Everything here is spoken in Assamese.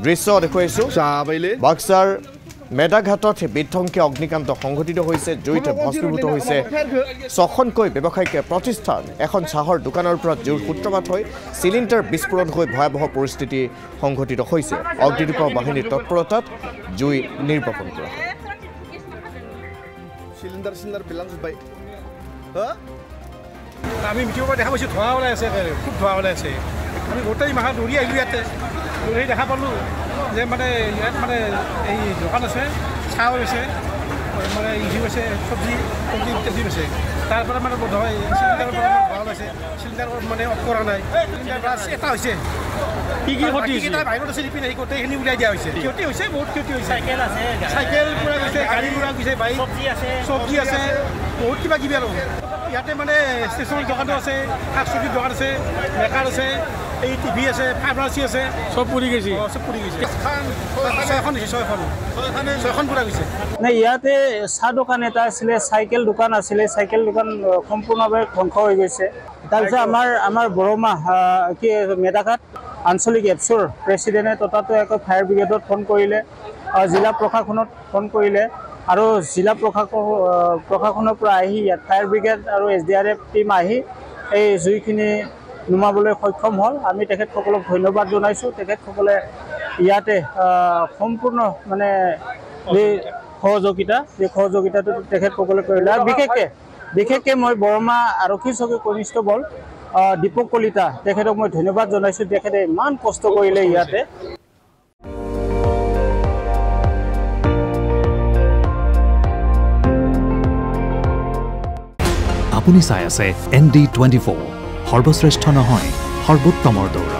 দৃশ্য দেখুৱাইছো বাক্সাৰ মেডাঘাটত বিধ্বংসী অগ্নিকাণ্ড সংঘটিত হৈছে জুইত ভস্মীভূত হৈছে 6খনকৈ ব্যৱসায়িক প্ৰতিষ্ঠান এখন চাহৰ দোকানৰ পৰা জুইৰ সূত্ৰপাত হৈ চিলিণ্ডাৰ বিস্ফোৰণ হৈ ভয়াৱহ পৰিস্থিতি সংঘটিত হৈছে অগ্নিনিৰ্বাপক বাহিনীৰ তৎপৰতাত জুই নিৰ্বাপন কৰা হয় চিলিণ্ডাৰ বিলাঞ্চ বাই আমি মিটিঙৰ পৰা দেখা পাইছোঁ ধোঁৱা ওলাই আছে খুব ধোঁৱা ওলাই আছে আমি গোটেই মাহত দৌৰি আহিলোঁ ইয়াতে দৌৰি দেখা পালোঁ যে মানে ইয়াত মানে এই দোকান আছে চাহ আছে মানে ইজি আছে চব্জি ইত্যাদি আছে তাৰ পৰা মানে বোধ হয় চিলিণ্ডাৰৰ পৰা ধোঁৱা ওলাইছে চিলিণ্ডাৰ মানে অফ কৰা নাই চিলিণ্ডাৰ ব্ৰাছ এটা হৈছে কি ক্ষতি হৈছে বাহিৰত আছে লিপি নাই গোটেইখিনি উলিয়াই দিয়া হৈছে ক্ষতি হৈছে বহুত ক্ষতি হৈছে চাইকেল পুৰা গৈছে গাড়ী পুৰা গৈছে বাইক চব্জি আছে বহুত কিবা কিবি আৰু ইয়াতে মানে ষ্টেচনৰ দোকানো আছে শাক চব্জিৰ দোকান আছে মেকাৰ আছে এই টিভি আছে ফাৰ্মাচী আছে চব পুৰি গৈছে চব পুৰি গৈছে ছয়খন পুৰা গৈছে নাই ইয়াতে চাহ দোকান এটা আছিলে চাইকেল দোকান আছিলে চাইকেল দোকান সম্পূৰ্ণভাৱে ধ্বংস হৈ গৈছে তাৰপিছত আমাৰ বৰমাহ কি মেডাঘাট আঞ্চলিক এপছৰ প্ৰেচিডেণ্টে তথাতো একো ফায়াৰ ব্ৰিগেডত ফোন কৰিলে জিলা প্ৰশাসনত ফোন কৰিলে আৰু জিলা প্ৰশাসনৰ পৰা আহি ইয়াত ফায়াৰ ব্ৰিগেড আৰু SDRF টিম আহি এই জুইখিনি নুমাবলৈ সক্ষম হ'ল আমি তেখেতসকলক ধন্যবাদ জনাইছোঁ তেখেতসকলে ইয়াতে সম্পূৰ্ণ মানে এই সহযোগিতাটো তেখেতসকলে কৰিলে আৰু বিশেষকৈ মই বৰমা আৰক্ষী চকী কনিষ্টবল দীপক কলিতা তেখেতক মই ধন্যবাদ জনাইছোঁ তেখেতে ইমান কষ্ট কৰিলে ইয়াতে আপুনি চাই আছে ND24 সৰ্বশ্ৰেষ্ঠ নহয় সৰ্বোত্তমৰ দৌৰ